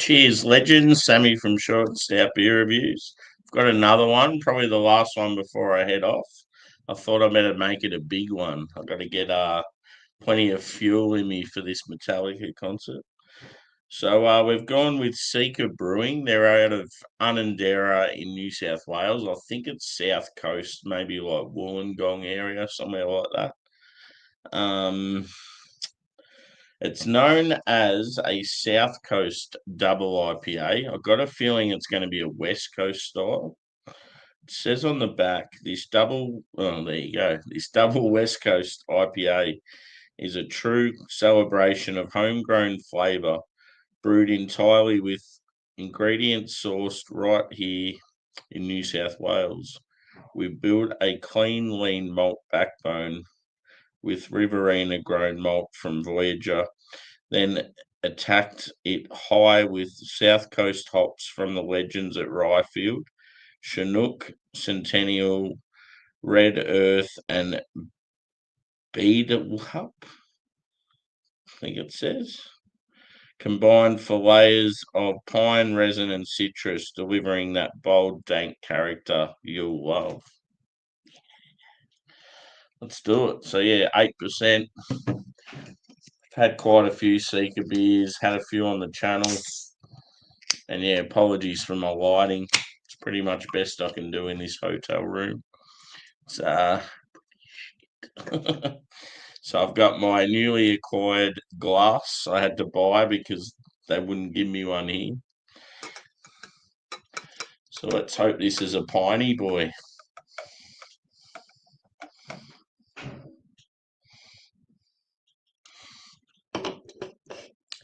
Cheers, legends. Sammy from Short and Stout Beer Reviews. I've got another one, probably the last one before I head off. I thought I better make it a big one. I've got to get plenty of fuel in me for this Metallica concert. So we've gone with Seeker Brewing. They're out of Unanderra in New South Wales. I think it's South Coast, maybe like Wollongong area, somewhere like that. It's known as a South Coast double IPA. I've got a feeling it's going to be a West Coast style. It says on the back, there you go. This double West Coast IPA is a true celebration of homegrown flavour, brewed entirely with ingredients sourced right here in New South Wales. We've built a clean, lean malt backbone with Riverina grown malt from Voyager, then attacked it high with South Coast hops from the legends at Ryefield, Chinook, Centennial, Red Earth, and Beedelup, I think it says, combined for layers of pine, resin, and citrus, delivering that bold, dank character you'll love. Let's do it. So yeah, 8%. Had quite a few Seeker beers, had a few on the channel. And yeah, apologies for my lighting. It's pretty much best I can do in this hotel room. So, so I've got my newly acquired glass I had to buy because they wouldn't give me one here. So let's hope this is a piney boy.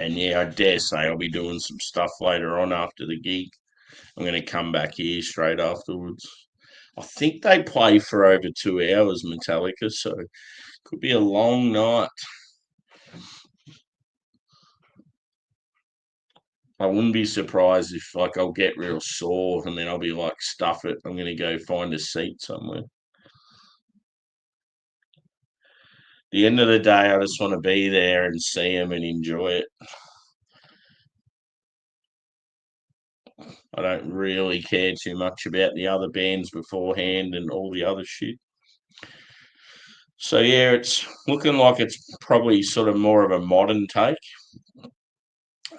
And yeah, I dare say I'll be doing some stuff later on after the gig. I'm going to come back here straight afterwards. I think they play for over 2 hours, Metallica, so it could be a long night. I wouldn't be surprised if I'll get real sore and then I'll be like, stuff it, I'm going to go find a seat somewhere. At the end of the day, I just want to be there and see them and enjoy it. I don't really care too much about the other bands beforehand and all the other shit. So yeah, it's looking like it's probably sort of more of a modern take.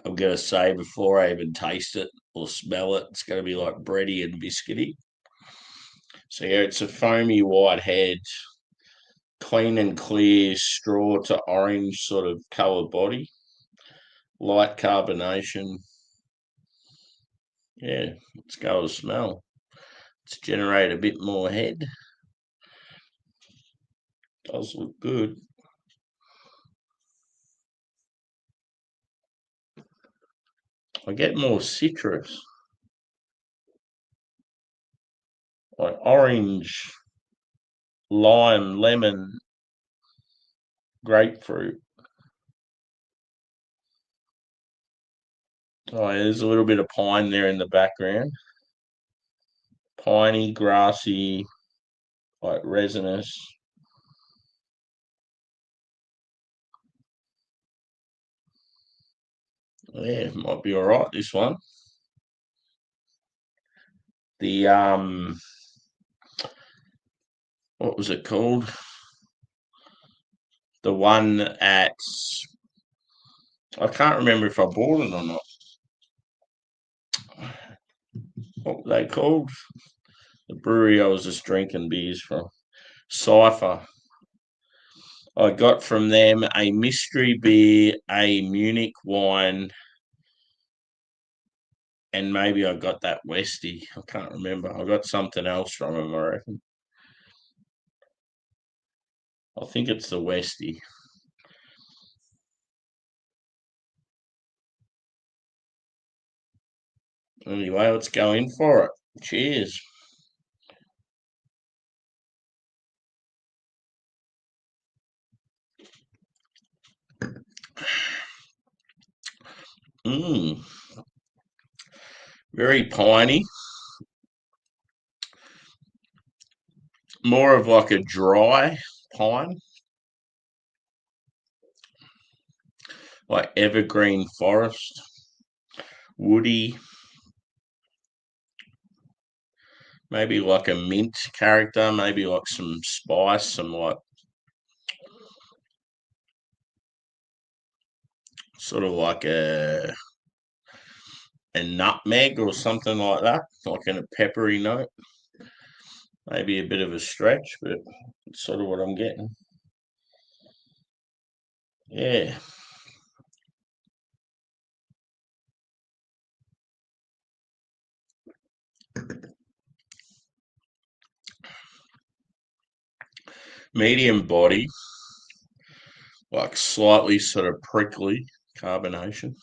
I'm going to say before I even taste it or smell it, it's going to be like bready and biscuity. So yeah, it's a foamy white head, clean and clear straw to orange sort of colour body, light carbonation. Yeah, let's go with smell. Let's generate a bit more head. Does look good. I get more citrus, like orange, lime, lemon, grapefruit. Oh, there's a little bit of pine there in the background. Piney, grassy, like resinous. Yeah, might be all right, this one. The what was it called? The one at, I can't remember if I bought it or not. What were they called? The brewery I was just drinking beers from. Cypher. I got from them a mystery beer, a Munich wine, and maybe I got that Westie. I can't remember. I got something else from them, I reckon. I think it's the Westie. Anyway, let's go in for it. Cheers. Mmm. Very piney. More of like a dry pine. Like evergreen forest. woody, maybe like a mint character, maybe like some spice, some like sort of like a nutmeg or something like that, like in a peppery note. Maybe a bit of a stretch, but it's sort of what I'm getting. Yeah. Medium body, like slightly sort of prickly carbonation.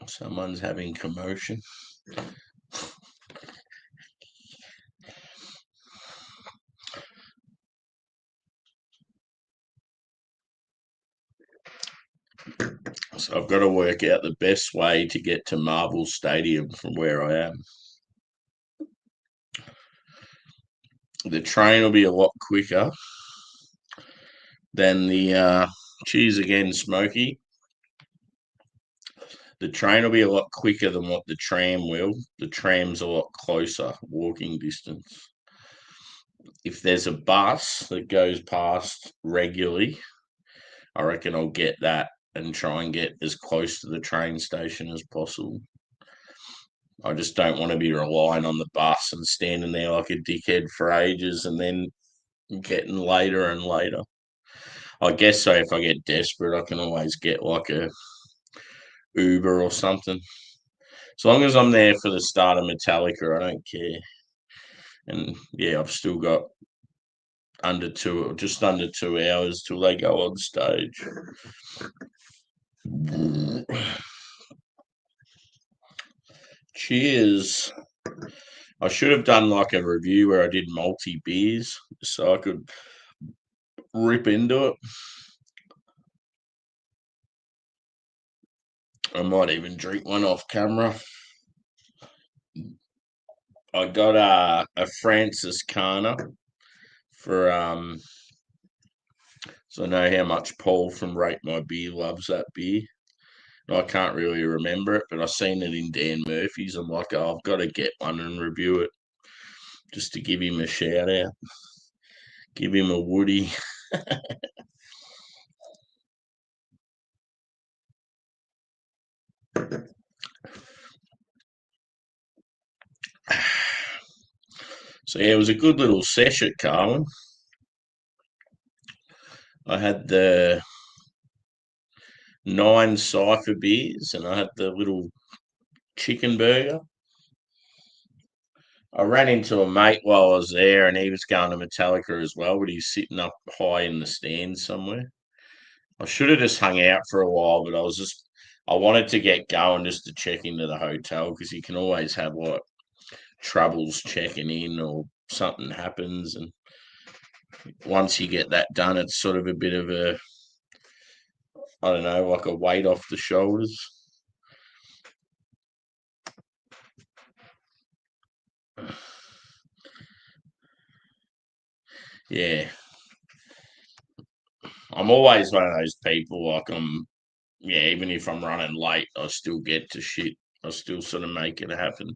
Someone's having commotion. So I've got to work out the best way to get to Marvel Stadium from where I am. The train will be a lot quicker than the cheers again, Smokey. The train will be a lot quicker than what the tram will. The tram's a lot closer, walking distance. If there's a bus that goes past regularly, I reckon I'll get that and try and get as close to the train station as possible. I just don't want to be relying on the bus and standing there like a dickhead for ages and then getting later and later. I guess so. If I get desperate, I can always get like a Uber or something. As long as I'm there for the start of Metallica, I don't care. And yeah, I've still got just under 2 hours till they go on stage. Cheers. I should have done like a review where I did multi beers so I could rip into it. I might even drink one off camera. I got a Francis Cana for so I know how much Paul from Rate My Beer loves that beer. And I can't really remember it, but I seen it in Dan Murphy's. I'm like, oh, I've got to get one and review it just to give him a shout out, give him a woody. So yeah, it was a good little sesh at Carwin. I had the 9 cipher beers and I had the little chicken burger. I ran into a mate while I was there and he was going to Metallica as well, but he's sitting up high in the stands somewhere. I should have just hung out for a while, but I wanted to get going just to check into the hotel because you can always have like troubles checking in or something happens. And once you get that done, it's sort of a bit of I don't know, like a weight off the shoulders. Yeah. I'm always one of those people, like yeah, even if I'm running late, I still get to shit. I still sort of make it happen.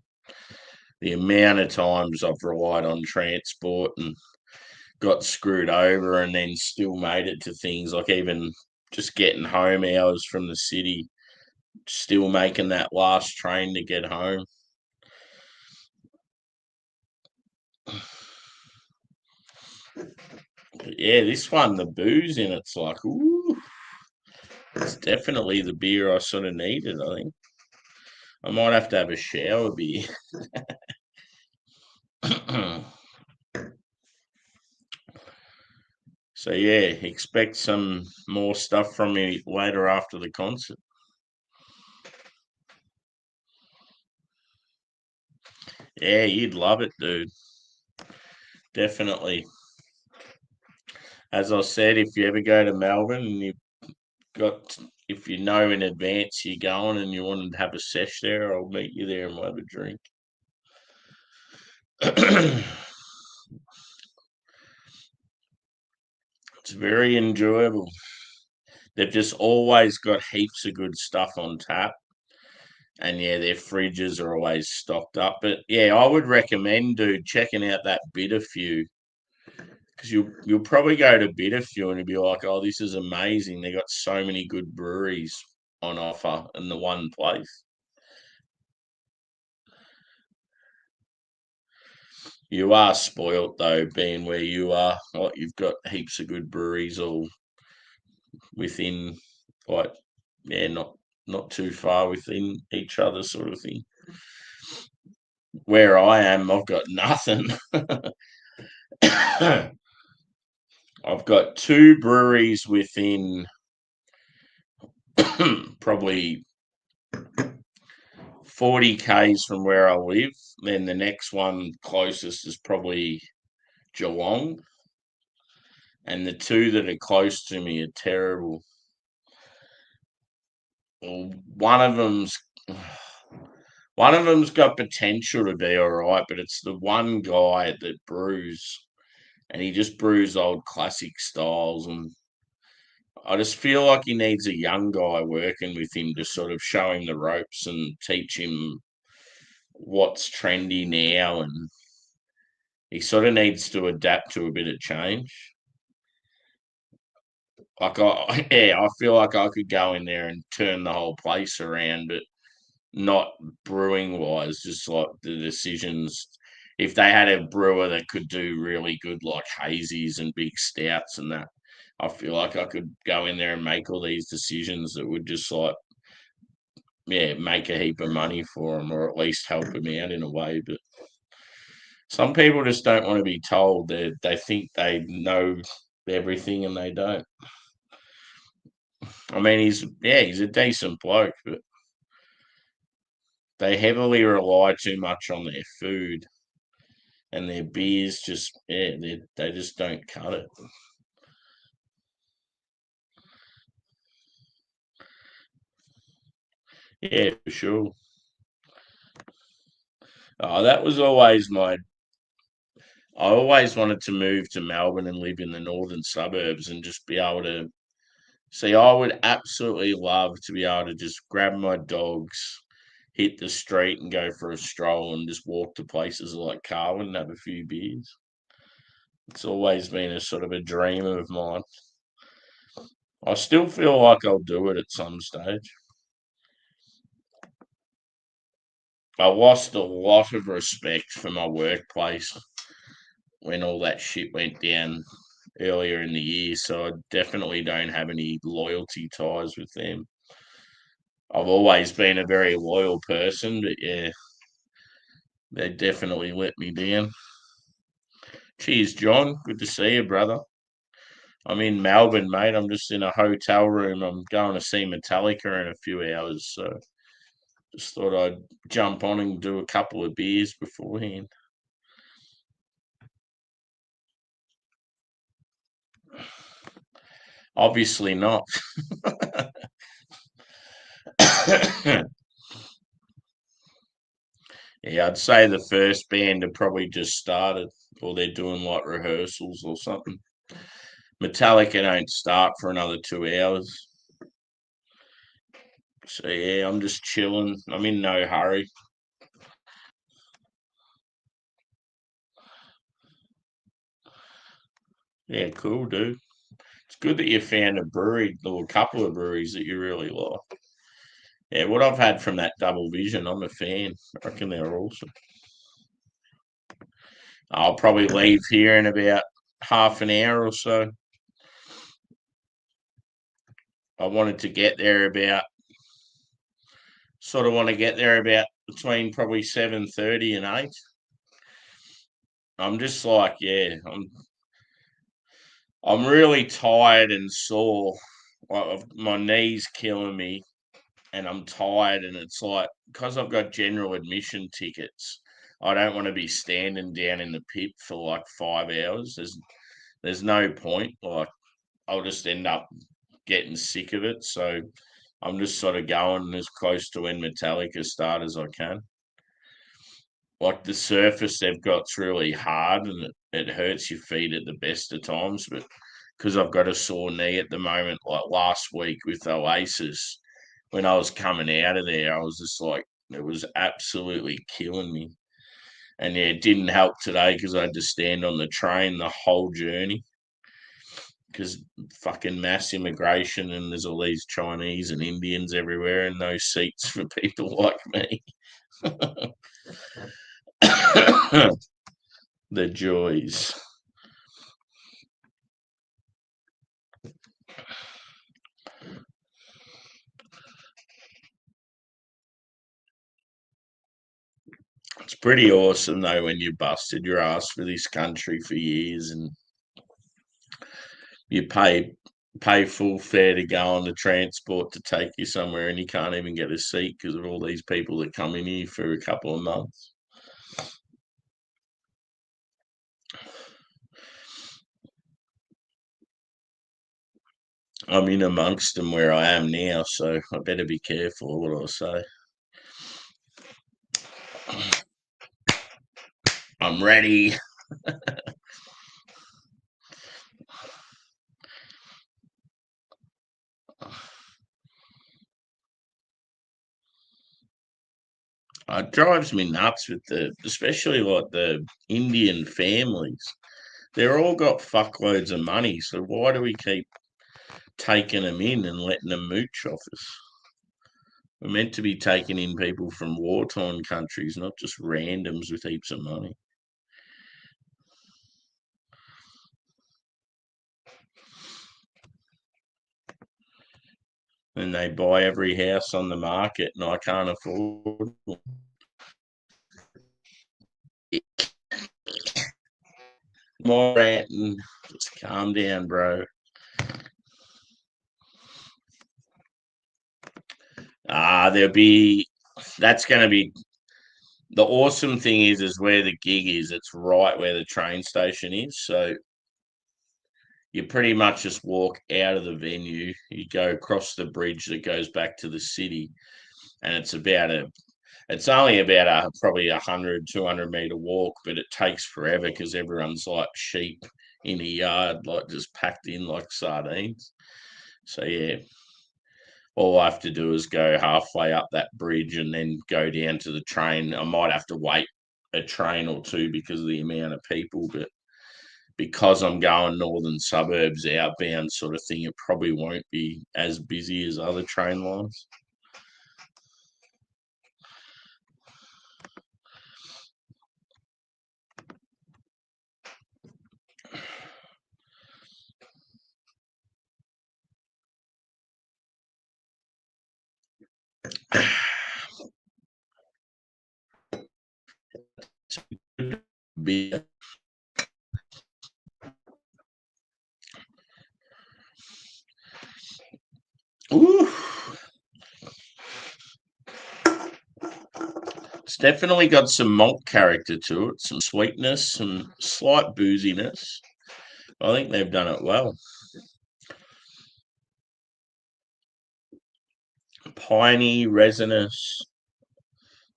The amount of times I've relied on transport and got screwed over and then still made it to things like even just getting home hours from the city, still making that last train to get home. But yeah, this one, the booze in it's like, ooh, it's definitely the beer I sort of needed, I think. I might have to have a shower beer. So yeah, expect some more stuff from me later after the concert. Yeah, you'd love it, dude. Definitely. As I said, if you ever go to Melbourne and if you know in advance you're going and you want to have a sesh there, I'll meet you there and we'll have a drink. It's very enjoyable. They've just always got heaps of good stuff on tap. And yeah, their fridges are always stocked up. But yeah, I would recommend, dude, checking out that Bitterfew, because you'll probably go to Bitterfew and you'll be like, oh, this is amazing. They got so many good breweries on offer in the one place. You are spoilt though, being where you are. Like, you've got heaps of good breweries all within, like, yeah, not too far within each other, sort of thing. Where I am, I've got nothing. I've got two breweries within probably 40 k's from where I live. Then the next one closest is probably Geelong, and the two that are close to me are terrible. Well, one of them's got potential to be all right, but it's the one guy that brews, and he just brews old classic styles, and I just feel like he needs a young guy working with him to sort of show him the ropes and teach him what's trendy now, and he sort of needs to adapt to a bit of change. Like yeah, I feel like I could go in there and turn the whole place around, but not brewing wise, just like the decisions. If they had a brewer that could do really good, like hazies and big stouts and that, I feel like I could go in there and make all these decisions that would just like, yeah, make a heap of money for them, or at least help them out in a way. But some people just don't want to be told. They think they know everything and they don't. I mean, he's a decent bloke, but they heavily rely too much on their food, and their beers just, yeah, they just don't cut it. Yeah, for sure. That was always my. I always wanted to move to Melbourne and live in the northern suburbs and just be able to see. I would absolutely love to be able to just grab my dogs, hit the street, and go for a stroll and just walk to places like Carwin and have a few beers. It's always been a sort of a dream of mine. I still feel like I'll do it at some stage. I lost a lot of respect for my workplace when all that shit went down earlier in the year, so I definitely don't have any loyalty ties with them. I've always been a very loyal person, but yeah, they definitely let me down. Cheers, John. Good to see you, brother. I'm in Melbourne, mate. I'm just in a hotel room. I'm going to see Metallica in a few hours, so just thought I'd jump on and do a couple of beers beforehand. Obviously not. Yeah, I'd say the first band have probably just started, or they're doing like rehearsals or something. Metallica don't start for another 2 hours. So yeah, I'm just chilling. I'm in no hurry. Yeah, cool, dude. It's good that you found a brewery or a couple of breweries that you really like. Yeah, what I've had from that Double Vision, I'm a fan. I reckon they're awesome. I'll probably leave here in about half an hour or so. I wanted to get there about sort of want to get there about between probably 7:30 and 8. I'm just like, yeah, I'm really tired and sore. Like, my knees killing me, and I'm tired. And it's like, because I've got general admission tickets, I don't want to be standing down in the pit for like 5 hours. There's no point. Like, I'll just end up getting sick of it. So I'm just sort of going as close to when Metallica start as I can. Like, the surface they've got's really hard, and it hurts your feet at the best of times, but because I've got a sore knee at the moment. Like last week with Oasis, when I was coming out of there, I was just like, it was absolutely killing me. And yeah, it didn't help today because I had to stand on the train the whole journey because fucking mass immigration and there's all these Chinese and Indians everywhere and no seats for people like me. The joys. It's pretty awesome though when you busted your ass for this country for years and you pay full fare to go on the transport to take you somewhere and you can't even get a seat because of all these people that come in here for a couple of months. I'm in amongst them where I am now, so I better be careful what I say. I'm ready. It drives me nuts with especially like the Indian families. They're all got fuckloads of money, so why do we keep taking them in and letting them mooch off us? We're meant to be taking in people from war-torn countries, not just randoms with heaps of money. And they buy every house on the market, and I can't afford one. More ranting. Just calm down, bro. There'll be. That's going to be the awesome thing is where the gig is. It's right where the train station is, so you pretty much just walk out of the venue. You go across the bridge that goes back to the city, and it's only about probably 100, 200 meter walk, but it takes forever because everyone's like sheep in a yard, like just packed in like sardines. So yeah, all I have to do is go halfway up that bridge and then go down to the train. I might have to wait a train or two because of the amount of people, but because I'm going northern suburbs outbound sort of thing, it probably won't be as busy as other train lines. Beer. Ooh. It's definitely got some malt character to it, some sweetness, some slight booziness. I think they've done it well. Piney, resinous.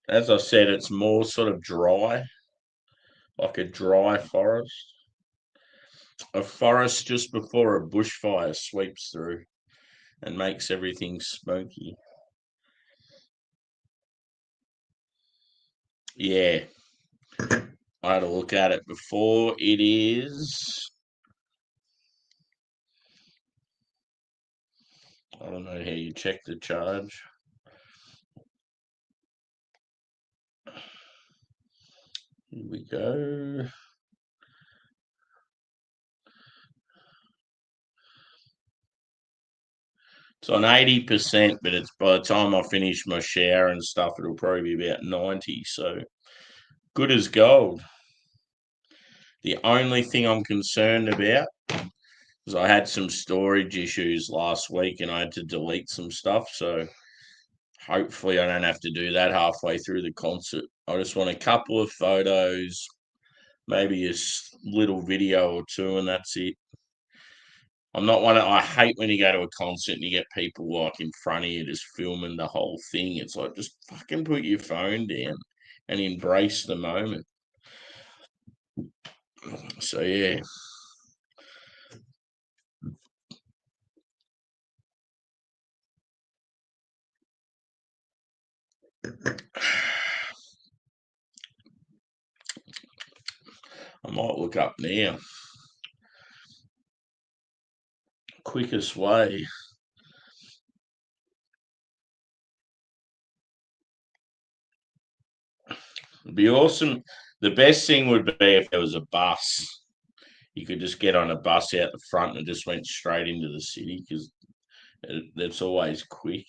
As I said, it's more sort of dry, like a dry forest. A forest just before a bushfire sweeps through and makes everything smoky. Yeah, I had a look at it before. It is. I don't know how you check the charge. Here we go. It's on 80%, but it's by the time I finish my shower and stuff, it'll probably be about 90. So good as gold. The only thing I'm concerned about is I had some storage issues last week and I had to delete some stuff. So hopefully I don't have to do that halfway through the concert. I just want a couple of photos, maybe a little video or two, and that's it. I'm not one. I hate when you go to a concert and you get people like in front of you just filming the whole thing. It's like just fucking put your phone down and embrace the moment. So yeah, I might look up now. Quickest way. It'd be awesome. The best thing would be if there was a bus. You could just get on a bus out the front and just went straight into the city because it's always quick.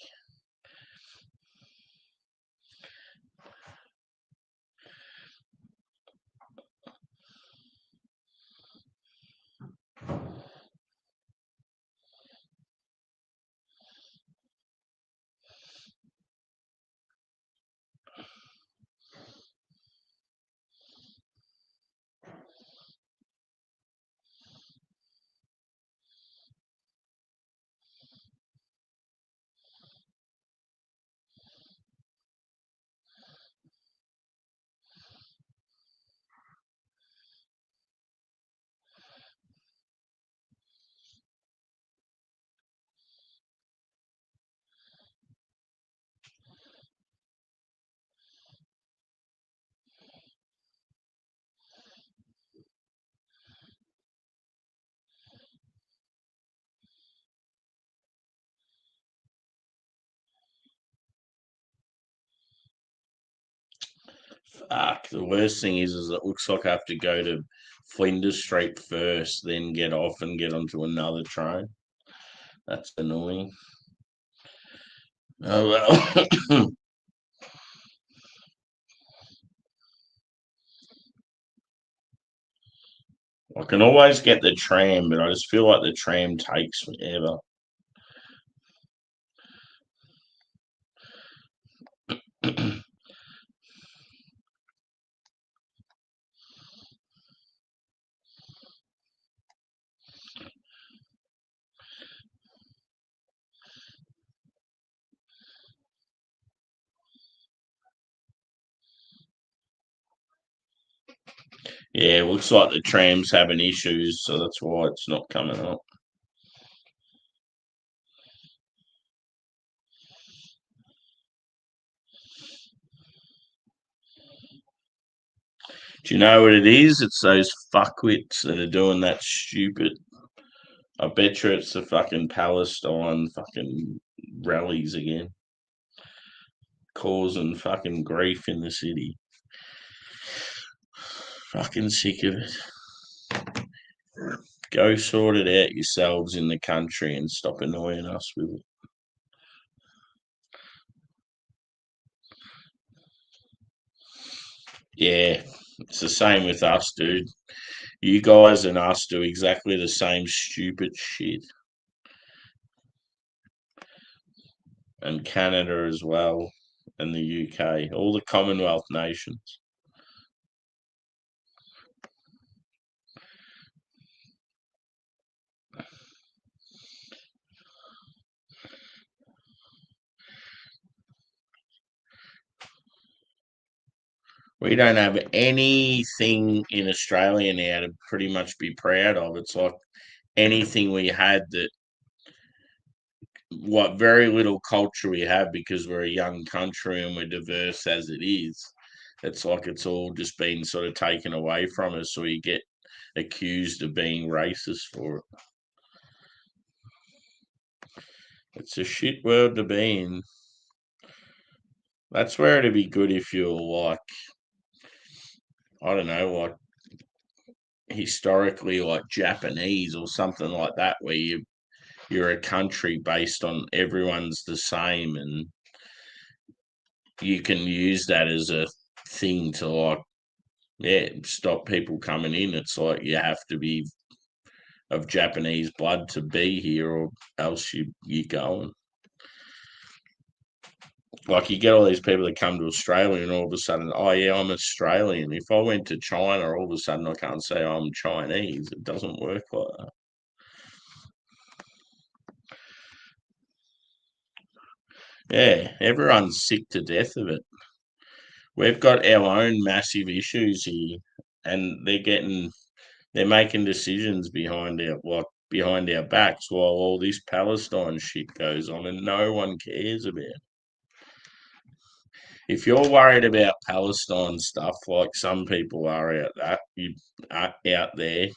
Fuck. The worst thing is it looks like I have to go to Flinders Street first, then get off and get onto another train. That's annoying. Oh well. I can always get the tram, but I just feel like the tram takes forever. Yeah, it looks like the tram's having issues, so that's why it's not coming up. Do you know what it is? It's those fuckwits that are doing that stupid. I bet you it's the fucking Palestine fucking rallies again, causing fucking grief in the city. Fucking sick of it. Go sort it out yourselves in the country and stop annoying us with it. Yeah, it's the same with us, dude. You guys and us do exactly the same stupid shit. And Canada as well, and the UK, all the Commonwealth nations. We don't have anything in Australia now to pretty much be proud of. It's like anything we had that, what very little culture we have because we're a young country and we're diverse as it is. It's like it's all just been sort of taken away from us, so we get accused of being racist for it. It's a shit world to be in. That's where it'd be good if you're like, I don't know, like historically like Japanese or something like that, where you're a country based on everyone's the same and you can use that as a thing to like, yeah, stop people coming in. It's like you have to be of Japanese blood to be here or else you going. Like you get all these people that come to Australia and all of a sudden, oh yeah, I'm Australian. If I went to China, all of a sudden I can't say I'm Chinese. It doesn't work like that. Yeah, everyone's sick to death of it. We've got our own massive issues here, and they're making decisions behind our backs while all this Palestine shit goes on, and no one cares about it. if you're worried about Palestine stuff like some people are out there,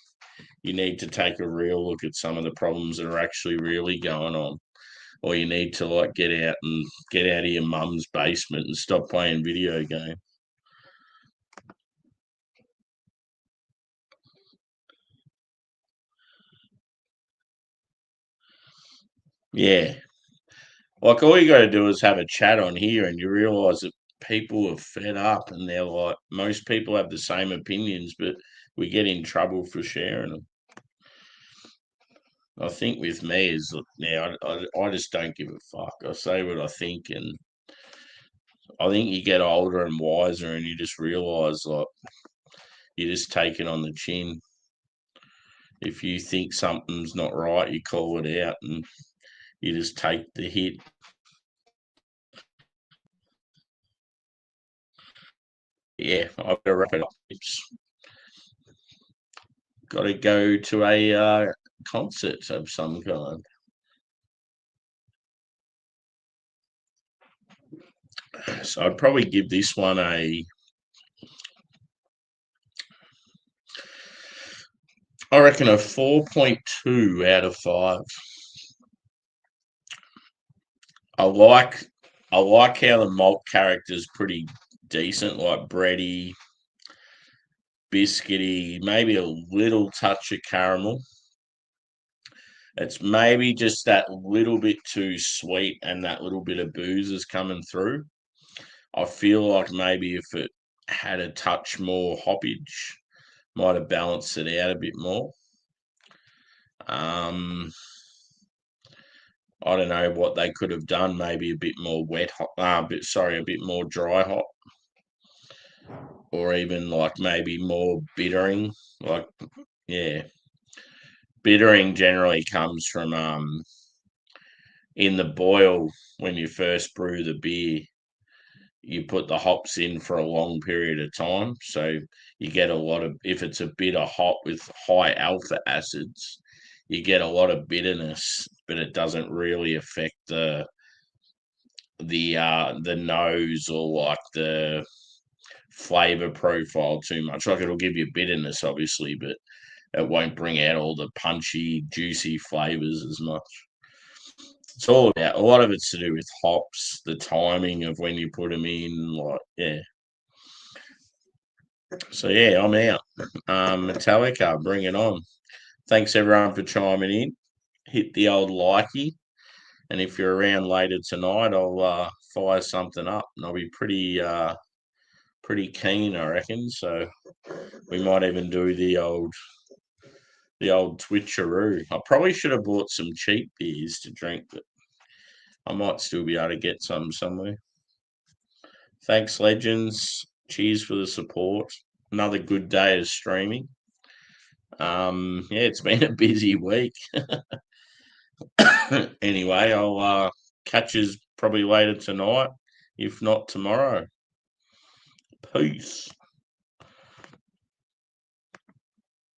you need to take a real look at some of the problems that are actually really going on. Or you need to like get out of your mum's basement and stop playing video games. Yeah. Like all you got to do is have a chat on here, and you realise that people are fed up, and they're like, most people have the same opinions, but we get in trouble for sharing them. I think with me is now I just don't give a fuck. I say what I think, and I think you get older and wiser, and you just realise like you just take it on the chin. If you think something's not right, you call it out, and you just take the hit. Yeah, I've got to wrap it up. Got to go to a concert of some kind. So I'd probably give this one I reckon a 4.2 out of 5. I like I like how the malt character's pretty decent, like bready, biscuity, maybe a little touch of caramel. It's maybe just that little bit too sweet, and that little bit of booze is coming through. I feel like maybe if it had a touch more hoppage, might have balanced it out a bit more. I don't know what they could have done. Maybe a bit more wet hop, a bit more dry hop, or even like maybe more bittering. Like, yeah, bittering generally comes from in the boil when you first brew the beer. You put the hops in for a long period of time, so you get a lot of. If it's a bitter hop with high alpha acids, you get a lot of bitterness, but it doesn't really affect the nose or like the flavor profile too much. Like it'll give you bitterness, obviously, but it won't bring out all the punchy, juicy flavors as much. It's all about a lot of it's to do with hops, the timing of when you put them in, like yeah. So yeah, I'm out. Metallica, bring it on. Thanks everyone for chiming in. Hit the old likey, and if you're around later tonight, I'll fire something up, and I'll be pretty keen, I reckon. So we might even do the old twitcheroo. I probably should have bought some cheap beers to drink, but I might still be able to get some somewhere. Thanks, legends. Cheers for the support. Another good day of streaming. Yeah, it's been a busy week. Anyway, I'll catch you probably later tonight, if not tomorrow. Peace.